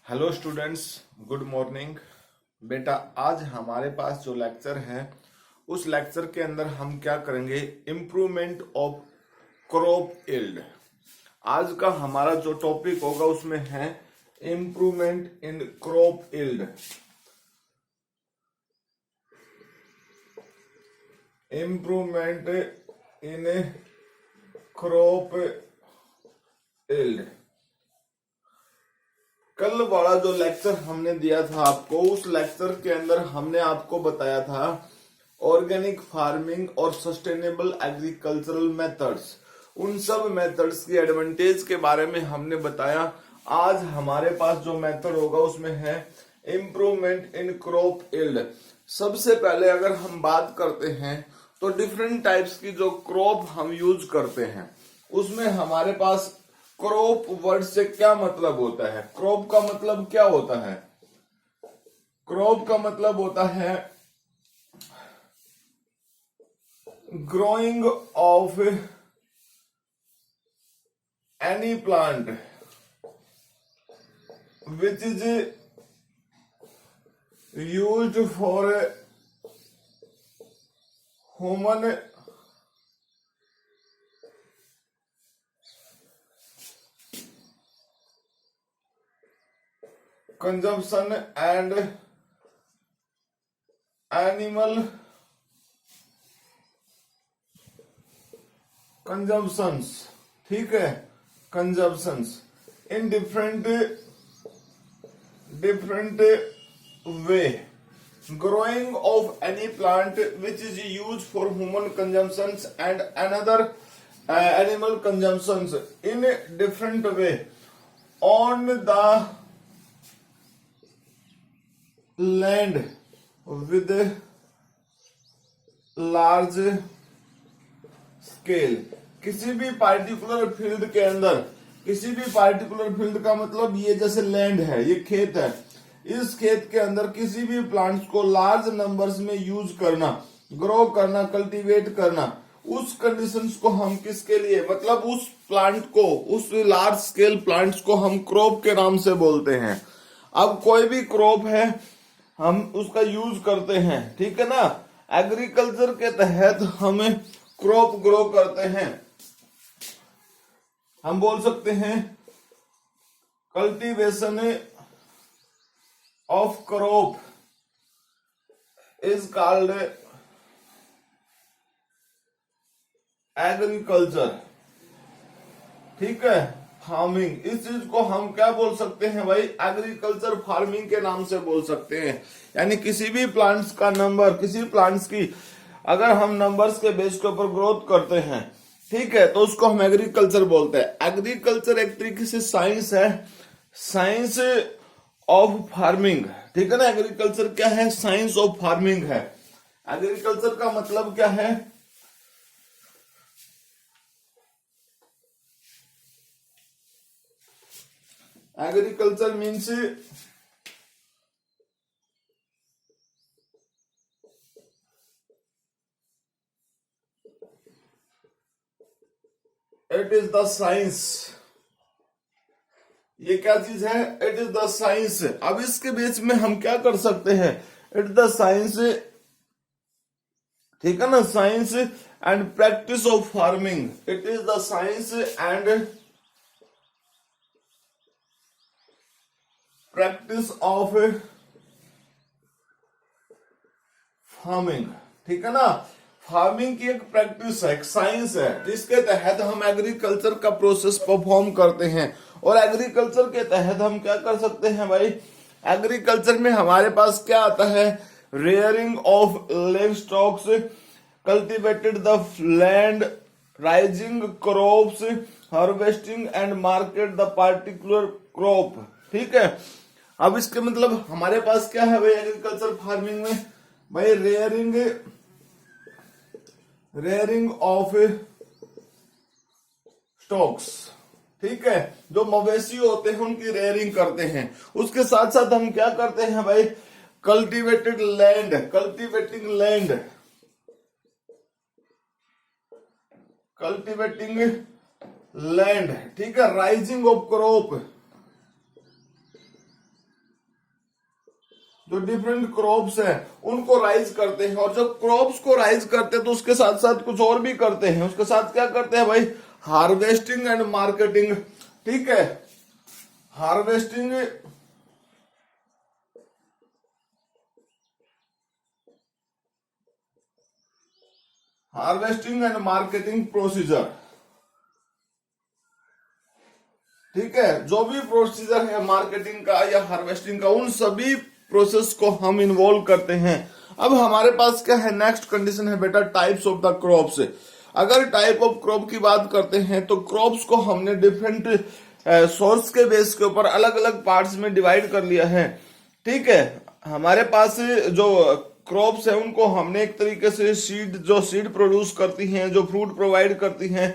Hello students, good morning. बेटा, आज हमारे पास जो लेक्चर है उस लेक्चर के अंदर हम क्या करेंगे? Improvement of crop yield. आज का हमारा जो टॉपिक होगा उसमें है improvement in crop yield. Improvement in crop yield. कल वाला जो लेक्चर हमने दिया था आपको, उस लेक्चर के अंदर हमने आपको बताया था ऑर्गेनिक फार्मिंग और सस्टेनेबल एग्रीकल्चरल मेथड्स। उन सब मेथड्स की एडवांटेज के बारे में हमने बताया। आज हमारे पास जो मेथड होगा उसमें है इम्प्रूवमेंट इन क्रॉप यील्ड। सबसे पहले अगर हम बात करते हैं तो डिफरेंट टाइप्स की जो क्रॉप हम यूज करते हैं उसमें हमारे पास क्रॉप वर्ड से क्या मतलब होता है? क्रॉप का मतलब क्या होता है? क्रॉप का मतलब होता है growing of any plant which is used for human consumption and animal consumptions। ठीक है, consumptions in different way। growing of any plant which is used for human consumptions and another animal consumptions in different way on the land with large scale. किसी भी particular field के अंदर, किसी भी particular field का मतलब ये जैसे लैंड है, ये खेत है, इस खेत के अंदर किसी भी प्लांट्स को लार्ज नंबर्स में यूज करना, ग्रो करना, कल्टीवेट करना, उस कंडीशंस को हम किसके लिए, मतलब उस प्लांट को, उस लार्ज स्केल प्लांट्स को हम क्रॉप के नाम से बोलते हैं। अब कोई भी क्रॉप है, हम उसका यूज करते हैं, ठीक है ना। एग्रीकल्चर के तहत हम क्रॉप ग्रो करते हैं। हम बोल सकते हैं cultivation of crop is called agriculture, ठीक है, फार्मिंग। इस चीज को हम क्या बोल सकते हैं भाई? एग्रीकल्चर फार्मिंग के नाम से बोल सकते हैं। यानी किसी भी प्लांट्स का नंबर, किसी प्लांट्स की अगर हम नंबर्स के बेस के ऊपर ग्रोथ करते हैं, ठीक है, तो उसको हम एग्रीकल्चर बोलते हैं। एग्रीकल्चर एक तरीके से साइंस है, साइंस ऑफ फार्मिंग, ठीक है ना। एग्रीकल्चर क्या है? साइंस ऑफ फार्मिंग है। एग्रीकल्चर का मतलब क्या है? Agriculture means it is the science. ये क्या चीज है? It is the science. अब इसके बीच में हम क्या कर सकते हैं? इट द साइंस, ठीक है ना, science and practice of farming. It is the science and practice of farming, ठीक है ना। फार्मिंग की एक प्रैक्टिस है, एक साइंस है, जिसके तहत हम एग्रीकल्चर का प्रोसेस परफॉर्म करते हैं। और एग्रीकल्चर के तहत हम क्या कर सकते हैं भाई? एग्रीकल्चर में हमारे पास क्या आता है? Rearing of live stocks, cultivated the land, rising crops, harvesting and market the particular crop, ठीक है। अब इसके मतलब हमारे पास क्या है भाई एग्रीकल्चर फार्मिंग में? भाई रेयरिंग ऑफ स्टॉक्स, ठीक है। जो मवेशी होते हैं उनकी रेयरिंग करते हैं। उसके साथ साथ हम क्या करते हैं भाई? Cultivated land, cultivating land, cultivating land, ठीक है। राइजिंग ऑफ क्रॉप, जो डिफरेंट क्रॉप्स हैं उनको राइज करते हैं, और जब क्रॉप्स को राइज करते हैं तो उसके साथ साथ कुछ और भी करते हैं। उसके साथ क्या करते हैं भाई? Harvesting and marketing. ठीक है, हार्वेस्टिंग एंड मार्केटिंग प्रोसीजर। ठीक है, जो भी प्रोसीजर है मार्केटिंग का या हार्वेस्टिंग का, उन सभी प्रोसेस को हम इन्वॉल्व करते हैं। अब हमारे पास क्या है? नेक्स्ट कंडीशन है बेटा टाइप्स ऑफ द क्रॉप्स। अगर टाइप ऑफ क्रॉप की बात करते हैं तो क्रॉप्स को हमने डिफरेंट सोर्स के बेस के ऊपर अलग अलग पार्ट्स में डिवाइड कर लिया है। ठीक है, हमारे पास जो क्रॉप्स है उनको हमने एक तरीके से सीड प्रोड्यूस करती हैं, जो फ्रूट प्रोवाइड करती हैं,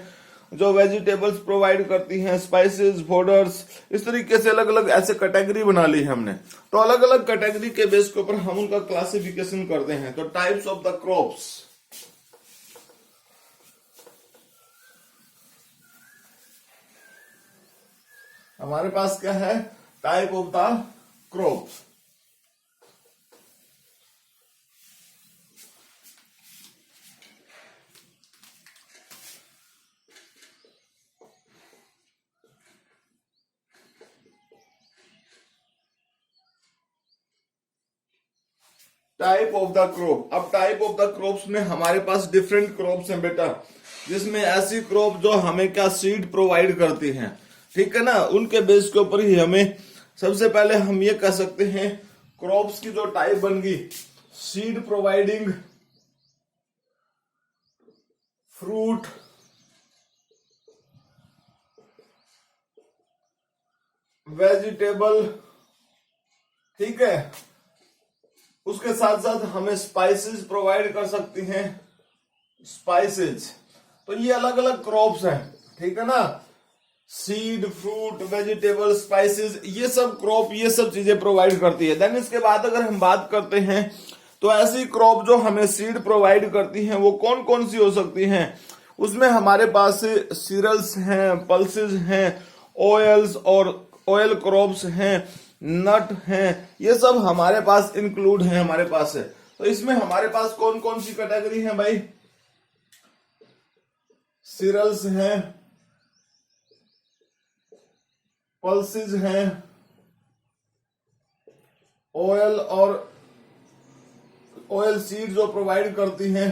जो वेजिटेबल्स प्रोवाइड करती हैं, स्पाइसेस, फोडर्स, इस तरीके से अलग अलग ऐसे कैटेगरी बना ली है हमने। तो अलग अलग कैटेगरी के बेस के ऊपर हम उनका क्लासिफिकेशन करते हैं। तो टाइप्स ऑफ द क्रॉप्स, हमारे पास क्या है? Type of the crops. Type of the crop. अब टाइप ऑफ द क्रॉप्स में हमारे पास डिफरेंट क्रॉप्स हैं बेटा, जिसमें ऐसी क्रॉप जो हमें क्या सीड प्रोवाइड करती हैं। ठीक है ना, उनके बेस के ऊपर ही हमें सबसे पहले हम ये कह सकते हैं क्रॉप्स की जो टाइप बन गई, सीड प्रोवाइडिंग, फ्रूट, वेजिटेबल। ठीक है, उसके साथ साथ हमें स्पाइसेस प्रोवाइड कर सकती हैं, स्पाइसेस। तो ये अलग अलग क्रॉप्स हैं। ठीक है ना, सीड, फ्रूट, वेजिटेबल, स्पाइसेस, ये सब क्रॉप ये सब चीजें प्रोवाइड करती है। देन इसके बाद अगर हम बात करते हैं तो ऐसी क्रॉप जो हमें सीड प्रोवाइड करती हैं वो कौन कौन सी हो सकती हैं? उसमें हमारे पास सीरियल्स हैं, पल्सेस हैं, ऑयल्स और ऑयल क्रॉप्स हैं, नट हैं, ये सब हमारे पास इंक्लूड है हमारे पास है। तो इसमें हमारे पास कौन कौन सी कैटेगरी है भाई? सीरियल्स हैं, पल्सेस हैं, ऑयल और ऑयल सीड जो प्रोवाइड करती हैं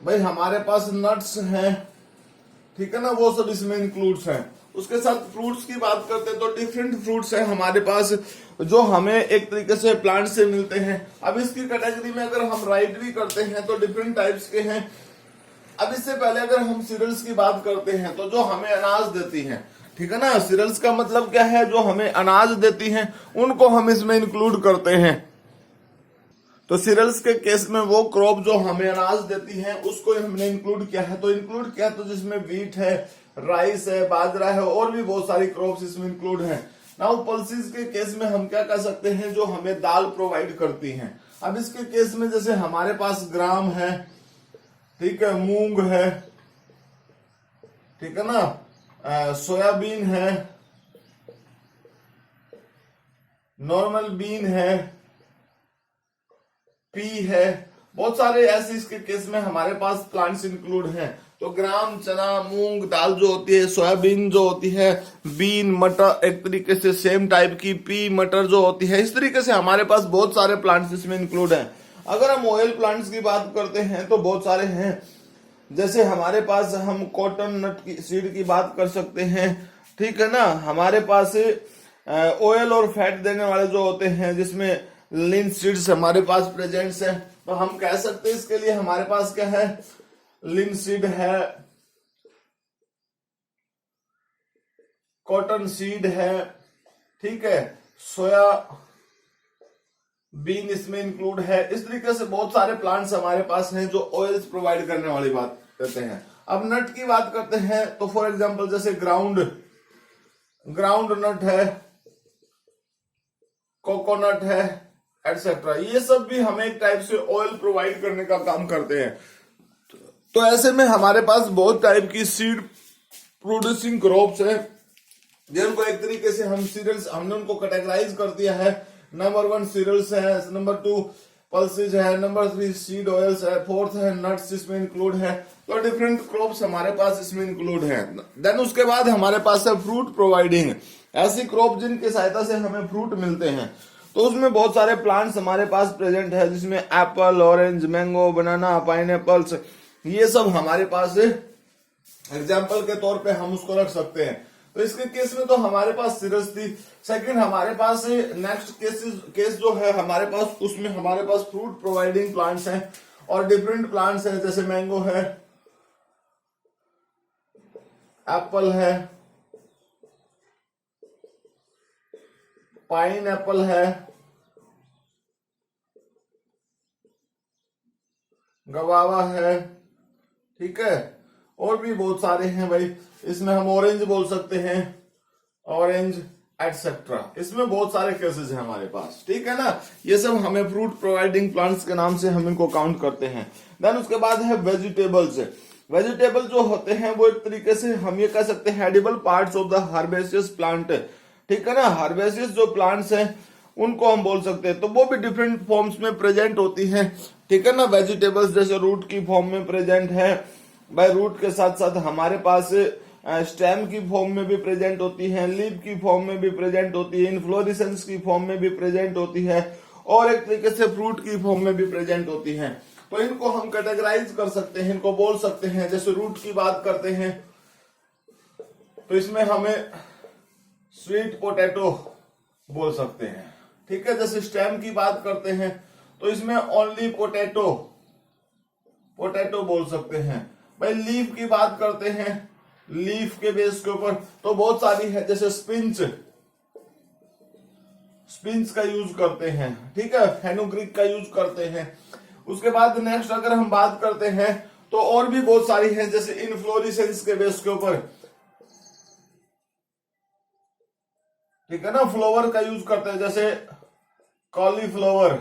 भाई, हमारे पास नट्स हैं। ठीक है ना, वो सब इसमें इंक्लूड्स हैं। उसके साथ फ्रूट्स की बात करते हैं तो डिफरेंट फ्रूट्स हैं हमारे पास जो हमें एक तरीके से प्लांट से मिलते हैं। अब इसकी कैटेगरी में अगर हम राइट भी करते हैं तो डिफरेंट टाइप्स के हैं। अब इससे पहले अगर हम सीरियल्स की बात करते हैं तो जो हमें अनाज देती हैं, ठीक है ना, सीरियल्स का मतलब क्या है? जो हमें अनाज देती हैं उनको हम इसमें इंक्लूड करते हैं। तो सीरियल्स के केस में वो क्रॉप जो हमें अनाज देती हैं उसको हमने इंक्लूड किया है। तो इंक्लूड किया तो जिसमें वीट है, राइस है, बाजरा है, और भी बहुत सारी क्रॉप्स इसमें इंक्लूड हैं। नाउ पल्सेस के केस में हम क्या कर सकते हैं? जो हमें दाल प्रोवाइड करती हैं। अब इसके केस में जैसे हमारे पास ग्राम है, ठीक है, मूंग है, ठीक है ना, सोयाबीन है, नॉर्मल बीन है, पी है, बहुत सारे ऐसे इसके केस में हमारे पास प्लांट्स इंक्लूड हैं। तो ग्राम, चना, मूंग दाल जो होती है, सोयाबीन जो होती है, बीन, मटर एक तरीके से सेम टाइप की, पी, मटर जो होती है, इस तरीके से हमारे पास बहुत सारे प्लांट्स इसमें इंक्लूड हैं। अगर हम ऑयल प्लांट्स की बात करते हैं तो बहुत सारे हैं। जैसे हमारे पास हम कॉटन नट की सीड की बात कर सकते हैं। ठीक है ना, हमारे पास ऑयल और फैट देने वाले जो होते हैं जिसमें लिन सीड्स हमारे पास प्रेजेंट्स है। तो हम कह सकते हैं इसके लिए हमारे पास क्या है? लिन सीड है, कॉटन सीड है, ठीक है, सोया बीन इसमें इंक्लूड है। इस तरीके से बहुत सारे प्लांट्स हमारे पास हैं जो ऑयल्स प्रोवाइड करने वाली बात करते हैं। अब नट की बात करते हैं तो फॉर एग्जांपल जैसे ग्राउंड नट है, कोकोनट है, एटसेट्रा, ये सब भी हमें एक टाइप से ऑयल प्रोवाइड करने का काम करते हैं। तो ऐसे में हमारे पास बहुत टाइप की सीड प्रोड्यूसिंग क्रॉप्स है जिनको एक तरीके से हम सीरियल्स हमने उनको कैटेगराइज कर दिया है नंबर 1 सीरियल्स है, नंबर 2 पल्सेज है, नंबर 3 सीड ऑयल्स है, फोर्थ है नट्स इसमें इंक्लूड है। तो डिफरेंट क्रॉप्स हमारे पास इसमें इंक्लूड है। देन उसके बाद हमारे पास है फ्रूट प्रोवाइडिंग, ऐसी क्रॉप जिनकी सहायता से हमें फ्रूट मिलते हैं। तो उसमें बहुत सारे प्लांट्स हमारे पास प्रेजेंट है, जिसमें एप्पल, ऑरेंज, मैंगो, बनाना, पाइनएप्पल्स, ये सब हमारे पास एग्जाम्पल के तौर पे हम उसको रख सकते हैं। तो इसके केस में तो हमारे पास सीरस थी। सेकंड हमारे पास नेक्स्ट केस जो है हमारे पास, उसमें हमारे पास फ्रूट प्रोवाइडिंग प्लांट्स हैं और डिफरेंट प्लांट्स हैं, जैसे मैंगो है, एप्पल है, पाइन एप्पल है, गवावा है, ठीक है, और भी बहुत सारे हैं भाई। इसमें हम ऑरेंज बोल सकते हैं, ऑरेंज एटसेट्रा। इसमें बहुत सारे केसेस हैं हमारे पास, ठीक है ना। ये सब हमें फ्रूट प्रोवाइडिंग प्लांट्स के नाम से हम इनको काउंट करते हैं। देन उसके बाद है वेजिटेबल्स। वेजिटेबल जो होते हैं वो एक तरीके से हम ये कह सकते हैं edible parts of the herbaceous plant, ठीक है ना। हर्बेसियस जो प्लांट्स हैं उनको हम बोल सकते हैं। तो वो भी डिफरेंट फॉर्म्स में प्रेजेंट होती हैं, ठीक है ना। वेजिटेबल्स जैसे रूट की फॉर्म में प्रेजेंट है, बाय रूट के साथ साथ हमारे पास स्टेम की फॉर्म में भी प्रेजेंट होती है, लीफ की फॉर्म में भी प्रेजेंट होती है, इन्फ्लोरेसेंस की फॉर्म में भी प्रेजेंट होती है, और एक तरीके से फ्रूट की फॉर्म में भी प्रेजेंट होती है। तो इनको हम कैटेगराइज कर सकते हैं, इनको बोल सकते हैं। जैसे रूट की बात करते हैं तो इसमें हमें स्वीट पोटैटो बोल सकते हैं, ठीक है। जैसे स्टेम की बात करते हैं तो इसमें ओनली पोटैटो बोल सकते हैं भाई। लीफ की बात करते हैं, लीफ के बेस के ऊपर तो बहुत सारी है, जैसे स्पिंच का यूज करते हैं, ठीक है, फेनुग्रीक का यूज करते हैं। उसके बाद नेक्स्ट अगर हम बात करते हैं तो और भी बहुत सारी है, जैसे इनफ्लोरेसेंस के बेस के ऊपर, ठीक है ना, फ्लावर का यूज करते हैं। जैसे कॉलीफ्लावर,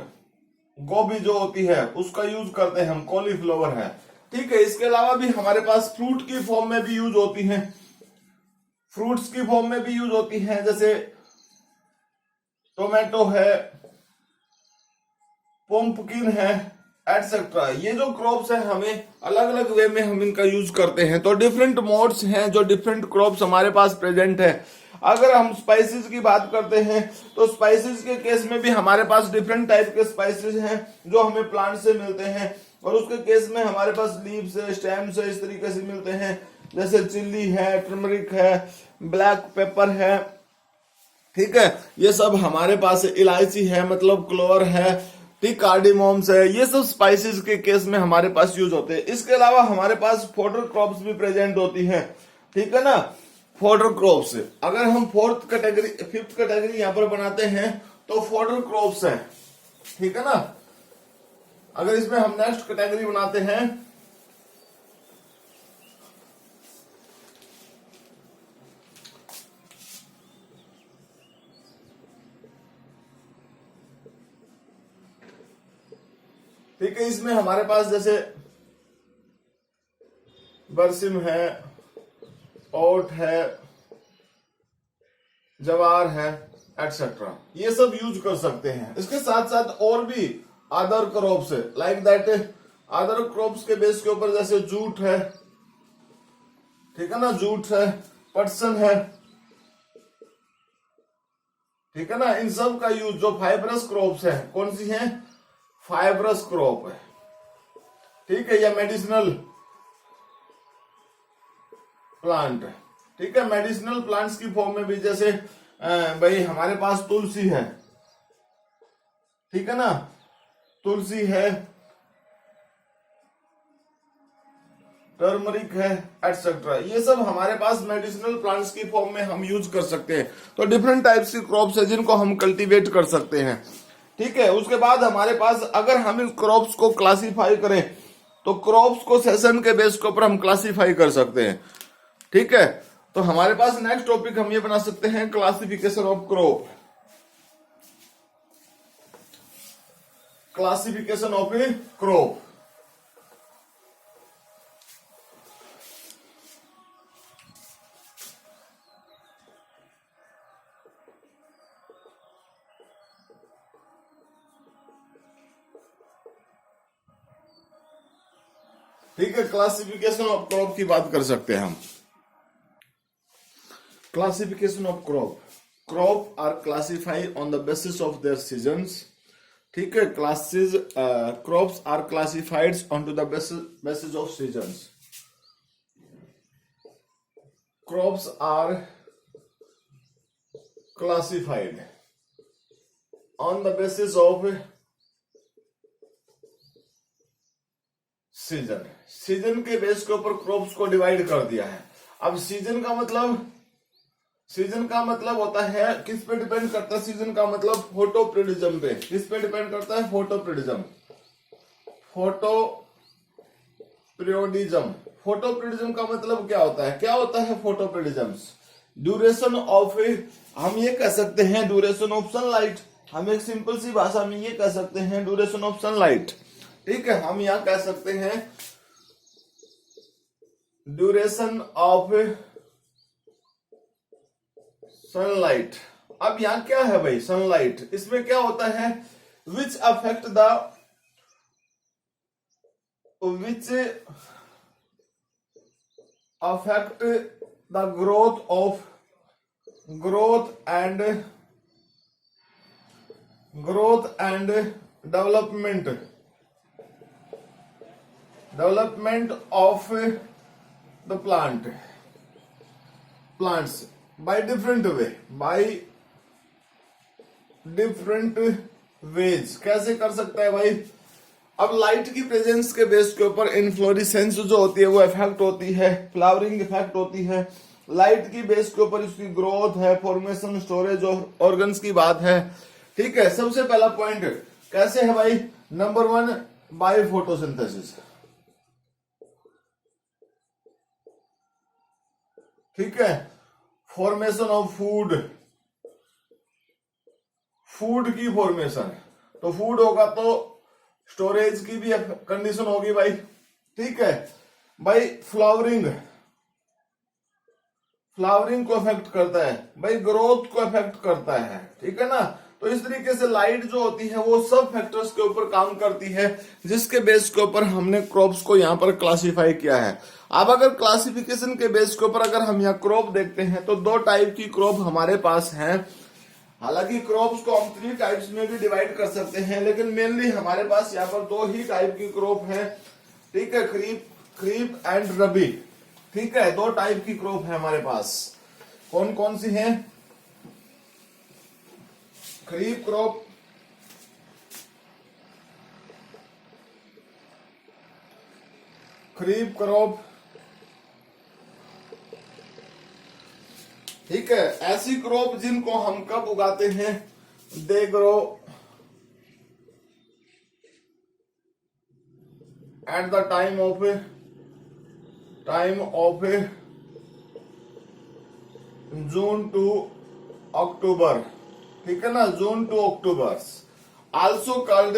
गोभी जो होती है उसका यूज करते हैं हम, कॉलीफ्लावर है, ठीक है। इसके अलावा भी हमारे पास फ्रूट की फॉर्म में भी यूज होती हैं, फ्रूट्स की फॉर्म में भी यूज होती हैं, जैसे टोमेटो है, पंपकिन है, एटसेट्रा। ये जो क्रॉप्स है हमें अलग अलग वे में हम इनका यूज करते हैं। तो डिफरेंट मोड्स हैं जो डिफरेंट क्रॉप्स हमारे पास प्रेजेंट है। अगर हम स्पाइसेस की बात करते हैं तो स्पाइसेस के केस में भी हमारे पास डिफरेंट टाइप के स्पाइसेस हैं जो हमें प्लांट से मिलते हैं, और उसके केस में हमारे पास लीव से, स्टेम से, इस तरीके से मिलते हैं। जैसे चिल्ली है, टर्मरिक है, ब्लैक पेपर है, ठीक है, ये सब हमारे पास। इलायची है, मतलब क्लोवर है, ठीक, कार्डिमोम्स है, ये सब स्पाइसेस के केस में हमारे पास यूज होते हैं। इसके अलावा हमारे पास फोडर क्रॉप्स भी प्रेजेंट होती हैं, ठीक है ना। फोडर क्रॉप्स अगर हम फिफ्थ कैटेगरी यहां पर बनाते हैं तो फोडर क्रॉप्स है, ठीक है ना। अगर इसमें हम नेक्स्ट कैटेगरी बनाते हैं ठीक है, इसमें हमारे पास जैसे बरसिम है, ओट है, जवार है, एटसेट्रा, ये सब यूज कर सकते हैं। इसके साथ साथ और भी अदर क्रॉप्स है, लाइक दैट अदर क्रॉप्स के बेस के ऊपर जैसे जूट है, ठीक है ना, जूट है, पटसन है, ठीक है ना। इन सब का यूज जो फाइबरस क्रॉप्स है, कौन सी है, फाइबरस क्रॉप है, ठीक है, या मेडिसिनल प्लांट है, ठीक है। मेडिसिनल प्लांट्स की फॉर्म में भी जैसे भाई हमारे पास तुलसी है, ठीक है ना, तुलसी है, टर्मरिक है, एटसेट्रा, ये सब हमारे पास मेडिसिनल प्लांट्स की फॉर्म में हम यूज कर सकते हैं। तो डिफरेंट टाइप्स की क्रॉप्स है जिनको हम कल्टीवेट कर सकते हैं, ठीक है। उसके बाद हमारे पास अगर हम इन क्रॉप्स को क्लासिफाई करें तो क्रॉप्स को सेशन के बेस के ऊपर हम क्लासिफाई कर सकते हैं, ठीक है। तो हमारे पास नेक्स्ट टॉपिक हम ये बना सकते हैं, classification of crop, classification of a crop. ठीक है, क्लासिफिकेशन ऑफ क्रॉप की बात कर सकते हैं हम। Classification of crop, crop are classified on the basis of their seasons. ठीक है, classes crops are classified on to the basis of seasons. Crops are classified on the basis of season. Season के base के ऊपर crops को divide कर दिया है। अब सीजन का मतलब होता है, किस पे डिपेंड करता है सीजन का मतलब? फोटोप्रिडिज्म पे। किस पे डिपेंड करता है? फोटोप्रिडिज्म। फोटोप्रिडिज्म का मतलब क्या होता है? क्या होता है फोटोप्रिडिज्म? ड्यूरेशन ऑफ, हम ये कह सकते हैं ड्यूरेशन ऑफ सनलाइट। हम एक सिंपल सी भाषा में ये कह सकते हैं ड्यूरेशन ऑफ सनलाइट। ठीक है, हम यहां कह सकते हैं ड्यूरेशन ऑफ सनलाइट। अब यहां क्या है भाई? सनलाइट, इसमें क्या होता है? Which affect the growth and development of the plants by different ways। कैसे कर सकता है भाई? अब लाइट की प्रेजेंस के बेस के ऊपर इन्फ्लोरेसेंस जो होती है वो इफेक्ट होती है, फ्लावरिंग इफेक्ट होती है। लाइट की बेस के ऊपर इसकी ग्रोथ है, फॉर्मेशन, स्टोरेज और ऑर्गन्स की बात है। ठीक है, सबसे पहला पॉइंट कैसे है भाई? Number 1, by photosynthesis. ठीक है, फॉर्मेशन ऑफ फूड की फॉर्मेशन। तो फूड होगा तो स्टोरेज की भी कंडीशन होगी भाई। ठीक है भाई, फ्लावरिंग को अफेक्ट करता है भाई, ग्रोथ को अफेक्ट करता है। ठीक है ना? तो इस तरीके से लाइट जो होती है वो सब फैक्टर्स के ऊपर काम करती है, जिसके बेस के ऊपर हमने क्रॉप्स को यहाँ पर क्लासिफाई किया है। अब अगर क्लासिफिकेशन के बेस के ऊपर अगर हम यहाँ क्रॉप देखते हैं तो 2 टाइप की क्रॉप हमारे पास हैं। हालांकि क्रॉप्स को हम 3 टाइप्स में भी डिवाइड कर सकते हैं, लेकिन मेनली हमारे पास यहाँ पर 2 ही टाइप की क्रॉप है। ठीक है, खरीफ एंड रबी। ठीक है, 2 टाइप की क्रॉप है हमारे पास। कौन कौन सी है? खरीफ क्रॉप, ठीक है, ऐसी क्रॉप जिनको हम कब उगाते हैं? They grow at the time of June to October. ठीक है ना? June to October. Also called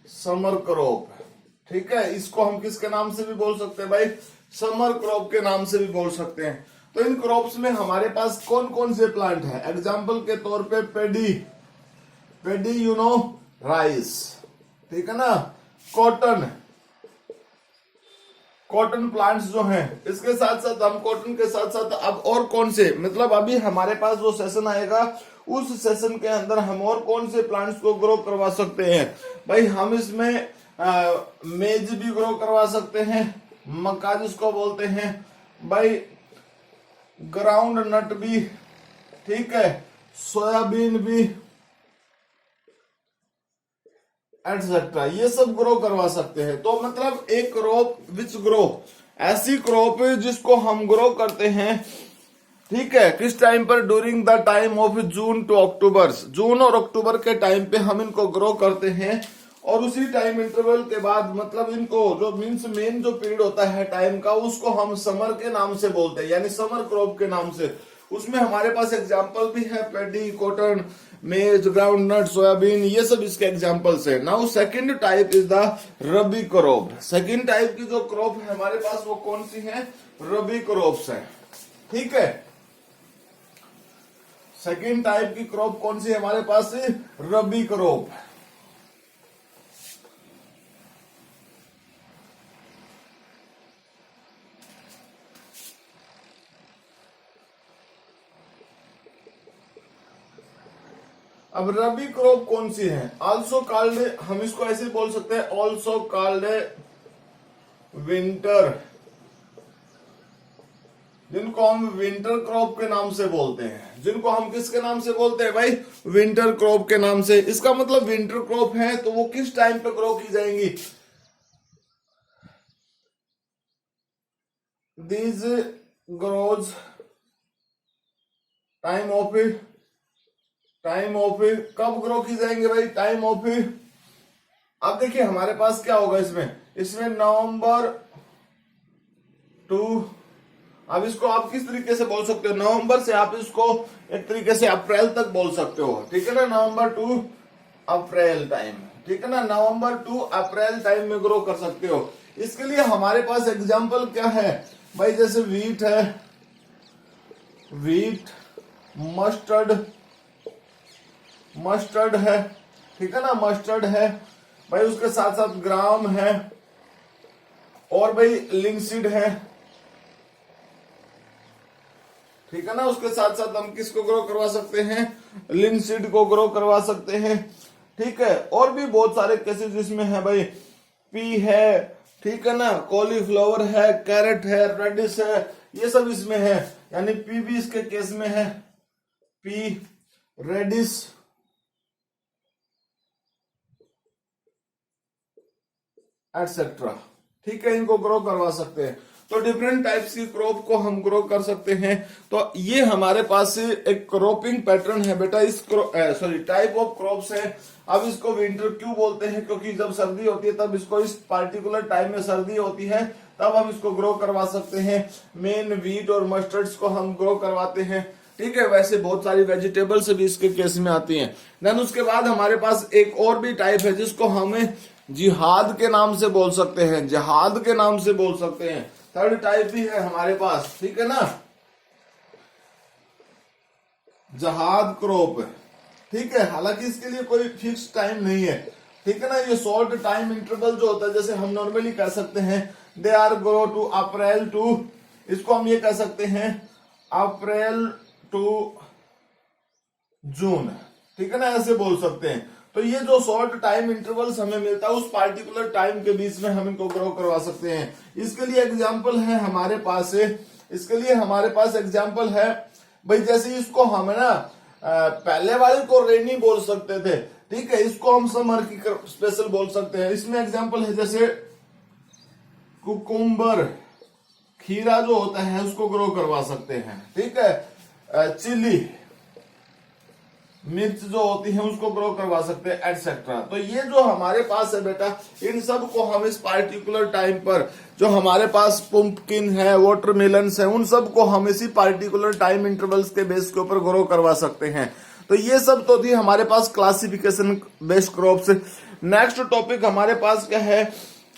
summer crop. ठीक है, इसको हम किसके नाम से भी बोल सकते हैं भाई? समर क्रॉप के नाम से भी बोल सकते हैं। तो इन क्रॉप्स में हमारे पास कौन कौन से प्लांट हैं? एग्जाम्पल के तौर पे पेडी, राइस। ठीक है ना? कॉटन प्लांट्स जो हैं, इसके साथ साथ हम कॉटन के साथ साथ अब और कौन से, मतलब अभी हमारे पास जो सेशन आएगा उस सेशन के अंदर हम और कौन से प्लांट्स को ग्रो करवा सकते हैं भाई? हम इसमें मेज भी ग्रो करवा सकते हैं, मक्का जिसको बोलते हैं भाई, ग्राउंड नट भी, ठीक है, सोयाबीन भी, एटसेट्रा, ये सब ग्रो करवा सकते हैं। तो मतलब एक क्रॉप विच ग्रो, ऐसी क्रॉप जिसको हम ग्रो करते हैं। ठीक है, किस टाइम पर? During the time of June to October. जून और अक्टूबर के टाइम पे हम इनको ग्रो करते हैं, और उसी टाइम इंटरवल के बाद, मतलब इनको जो मीन्स मेन जो पीरियड होता है टाइम का, उसको हम समर के नाम से बोलते हैं, यानी समर क्रॉप के नाम से। उसमें हमारे पास एग्जाम्पल भी है, पेडी, कॉटन, मेज, ग्राउंड नट, सोयाबीन, ये सब इसके एग्जाम्पल्स है। Now second type is the rabi crop. Second type की जो क्रॉप है हमारे पास वो कौन सी है? रबी क्रॉप्स है। ठीक है, सेकेंड टाइप की क्रॉप कौन सी है हमारे पास? रबी क्रॉप। अब रबी क्रॉप कौन सी है? ऑल्सो कॉल्ड, हम इसको ऐसे बोल सकते हैं, ऑल्सो कॉल्ड विंटर, जिनको हम विंटर क्रॉप के नाम से बोलते हैं। जिनको हम किसके नाम से बोलते हैं भाई? विंटर क्रॉप के नाम से। इसका मतलब विंटर क्रॉप है तो वो किस टाइम पे ग्रो की जाएंगी? दीज ग्रोज टाइम ऑफ कब ग्रो की जाएंगे भाई? टाइम ऑफ, अब देखिए हमारे पास क्या होगा इसमें नवंबर टू, अब इसको आप किस तरीके से बोल सकते हो? नवंबर से आप इसको एक तरीके से अप्रैल तक बोल सकते हो, ठीक है ना? नवंबर टू अप्रैल टाइम, ठीक है ना? नवंबर टू अप्रैल टाइम में ग्रो कर सकते हो। इसके लिए हमारे पास एग्जांपल क्या है भाई? जैसे वीट है, वीट, मस्टर्ड है, ठीक है ना? मस्टर्ड है भाई, उसके साथ साथ ग्राम है, और भाई लिंसीड है, ठीक है ना? उसके साथ साथ हम किसको ग्रो करवा सकते हैं? लिंसीड को ग्रो करवा सकते हैं, ठीक है? और भी बहुत सारे केसेस इसमें है भाई, पी है, ठीक है ना? कॉलीफ्लावर है, कैरेट है, रेडिश है, ये सब इसमें है, यानी पी भी इसके केस में है, पी, रेडिश, एटसेट्रा, ठीक है? इनको ग्रो करवा सकते हैं। तो डिफरेंट टाइप्स की क्रॉप को हम ग्रो कर सकते हैं। तो ये हमारे पास एक क्रॉपिंग पैटर्न है बेटा, इस टाइप ऑफ क्रॉप्स है। अब इसको विंटर क्यों बोलते हैं? क्योंकि जब सर्दी होती है तब इसको, इस पार्टिकुलर टाइम में सर्दी होती है तब हम इसको ग्रो करवा सकते हैं। मेन वीट और मस्टर्ड्स को हम ग्रो करवाते हैं, ठीक है? वैसे बहुत सारी वेजिटेबल्स भी इसके केस में आती हैं। देन उसके बाद हमारे पास एक और भी टाइप है जिसको हमें जिहाद के नाम से बोल सकते हैं, जिहाद के नाम से बोल सकते हैं। थर्ड टाइप भी है हमारे पास, ठीक है ना? जहाद क्रॉप, ठीक है? हालांकि इसके लिए कोई फिक्स टाइम नहीं है, ठीक है ना? ये शॉर्ट टाइम इंटरवल जो होता है, जैसे हम नॉर्मली कह सकते हैं they are grow to April to, इसको हम ये कह सकते हैं अप्रैल टू जून, ठीक है ना? ऐसे बोल सकते हैं। तो ये जो शॉर्ट टाइम इंटरवल्स हमें मिलता है उस पार्टिकुलर टाइम के बीच में हम इनको ग्रो करवा सकते हैं। इसके लिए एग्जांपल है हमारे पास, इसके लिए हमारे पास एग्जांपल है भाई, जैसे इसको हम ना पहले वाले को रेनी बोल सकते थे, ठीक है? इसको हम समर की स्पेशल बोल सकते हैं। इसमें एग्जांपल है जैसे कुकुम्बर, खीरा जो होता है उसको ग्रो करवा सकते हैं, ठीक है? चिली, मिर्च जो होती है उसको ग्रो करवा सकते हैं, एटसेट्रा। तो ये जो हमारे पास है बेटा, इन सब को हम इस पार्टिकुलर टाइम पर, जो हमारे पास पंपकिन है, वाटरमेलन्स है, उन सब को हम इसी पार्टिकुलर टाइम इंटरवल्स के बेस के ऊपर ग्रो करवा सकते हैं। तो ये सब तो थी हमारे पास classification based crops. Next topic हमारे पास क्या है?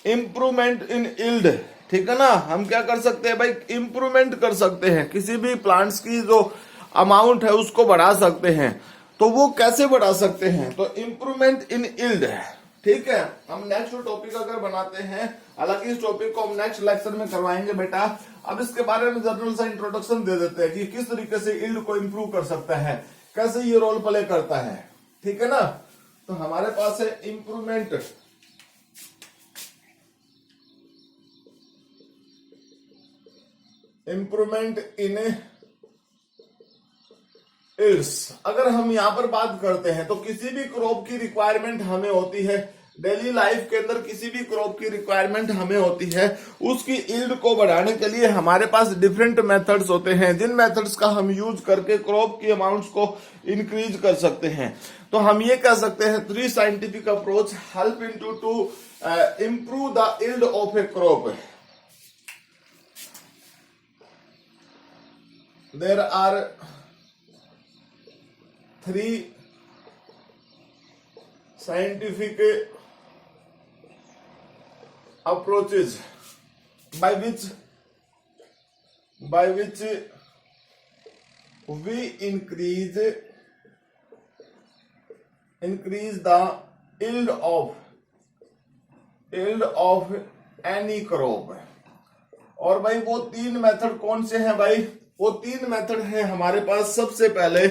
इंप्रूवमेंट इन यील्ड, ठीक है ना? हम क्या कर सकते हैं भाई? इंप्रूवमेंट कर सकते हैं, किसी भी प्लांट्स की जो अमाउंट है उसको बढ़ा सकते हैं। तो वो कैसे बढ़ा सकते हैं? तो इंप्रूवमेंट इन यील्ड है, ठीक है? हम नेक्स्ट टॉपिक अगर बनाते हैं, हालांकि इस टॉपिक को हम नेक्स्ट लेक्चर में करवाएंगे बेटा। अब इसके बारे में जनरल सा इंट्रोडक्शन दे देते हैं कि किस तरीके से यील्ड को इंप्रूव कर सकता है, कैसे ये रोल प्ले करता है, ठीक है ना? तो हमारे पास है इंप्रूवमेंट इन इल्स। अगर हम यहां पर बात करते हैं तो किसी भी क्रॉप की रिक्वायरमेंट हमें होती है, डेली लाइफ के अंदर किसी भी क्रॉप की रिक्वायरमेंट हमें होती है, उसकी यील्ड को बढ़ाने के लिए हमारे पास डिफरेंट मेथड्स होते हैं, जिन मेथड्स का हम यूज करके क्रॉप की अमाउंट्स को इंक्रीज कर सकते हैं। तो हम ये कह सकते हैं 3 scientific approach help into to improve the yield of a crop. There are 3 scientific approaches by which we increase the yield of any crop। और भाई वो 3 मेथड कौन से हैं भाई? वो 3 मेथड है हमारे पास। सबसे पहले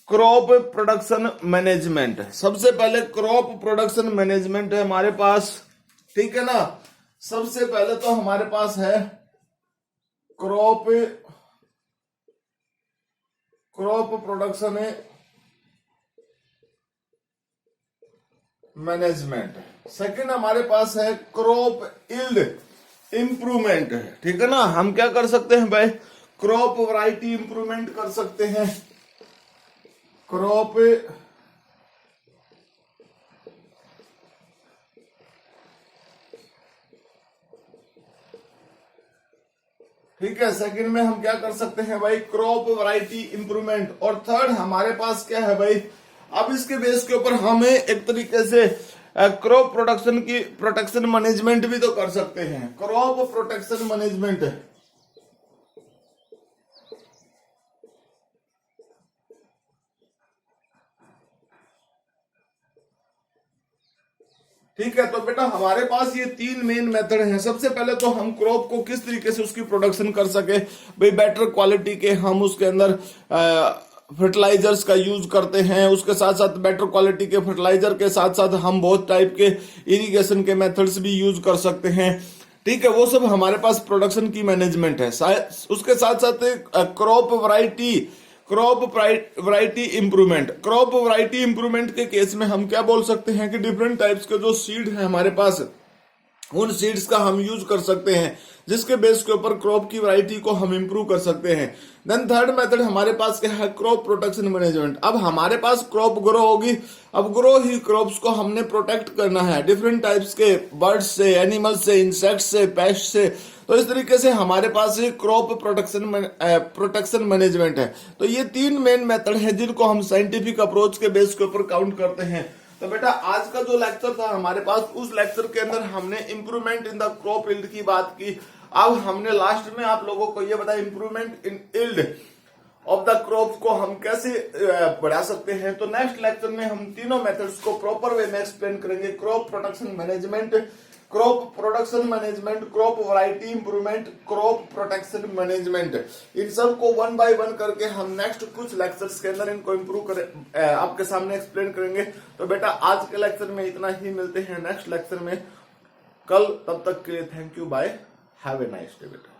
क्रॉप प्रोडक्शन मैनेजमेंट, सबसे पहले क्रॉप प्रोडक्शन मैनेजमेंट है हमारे पास, ठीक है ना। सबसे पहले तो हमारे पास है क्रॉप प्रोडक्शन मैनेजमेंट। सेकंड हमारे पास है क्रॉप यील्ड इंप्रूवमेंट, ठीक है ना। हम क्या कर सकते हैं भाई? क्रॉप वैरायटी इंप्रूवमेंट कर सकते हैं। क्रॉप ठीक है, सेकंड में हम क्या कर सकते हैं भाई? Crop variety improvement. और थर्ड हमारे पास क्या है भाई? अब इसके बेस के ऊपर हमें एक तरीके से क्रॉप प्रोडक्शन की प्रोटेक्शन मैनेजमेंट भी तो कर सकते हैं। क्रॉप प्रोटेक्शन मैनेजमेंट, ठीक है। तो बेटा हमारे पास ये 3 मेन मेथड हैं। सबसे पहले तो हम क्रॉप को किस तरीके से उसकी प्रोडक्शन कर सके भाई, बेटर क्वालिटी के हम उसके अंदर फर्टिलाइजर्स का यूज करते हैं। उसके साथ साथ बेटर क्वालिटी के फर्टिलाइजर के साथ साथ हम बहुत टाइप के इरिगेशन के मेथड्स भी यूज कर सकते हैं, ठीक है। वो सब हमारे पास प्रोडक्शन की मैनेजमेंट है। उसके साथ साथ crop variety improvement. Crop variety improvement के केस में हम क्या बोल सकते हैं कि डिफरेंट टाइप्स के जो सीड है हमारे पास, उन सीड्स का हम यूज कर सकते हैं, जिसके बेस के ऊपर क्रॉप की वैरायटी को हम इंप्रूव कर सकते हैं। देन थर्ड मेथड हमारे पास क्या है? Crop protection management. अब हमारे पास क्रॉप ग्रो होगी, अब ग्रो ही क्रॉप्स को हमने प्रोटेक्ट करना है डिफरेंट टाइप्स के बर्ड्स से, एनिमल्स से, इंसेक्ट्स से, पेस्ट से। तो इस तरीके से हमारे पास क्रॉप प्रोटेक्शन मैनेजमेंट है। तो ये 3 मेन मेथड है जिनको हम साइंटिफिक अप्रोच के बेस के ऊपर काउंट करते हैं। तो बेटा आज का जो लेक्चर था हमारे पास, उस लेक्चर के अंदर हमने improvement in the crop yield की बात की। अब हमने लास्ट में आप लोगों को ये बताया improvement in yield of the crop को हम कैसे बढ़ा सकते हैं। तो नेक्स्ट लेक्चर में हम तीनों मेथड्स को प्रॉपर वे में एक्सप्लेन करेंगे। Crop protection management, crop production management, crop variety improvement, crop protection management. इन सब को 1 बाय 1 करके हम नेक्स्ट कुछ लेक्चर्स के अंदर इनको इंप्रूव करें, आपके सामने एक्सप्लेन करेंगे। तो बेटा आज के लेक्चर में इतना ही, मिलते हैं नेक्स्ट लेक्चर में कल। तब तक के लिए thank you, bye, have a nice day बेटा।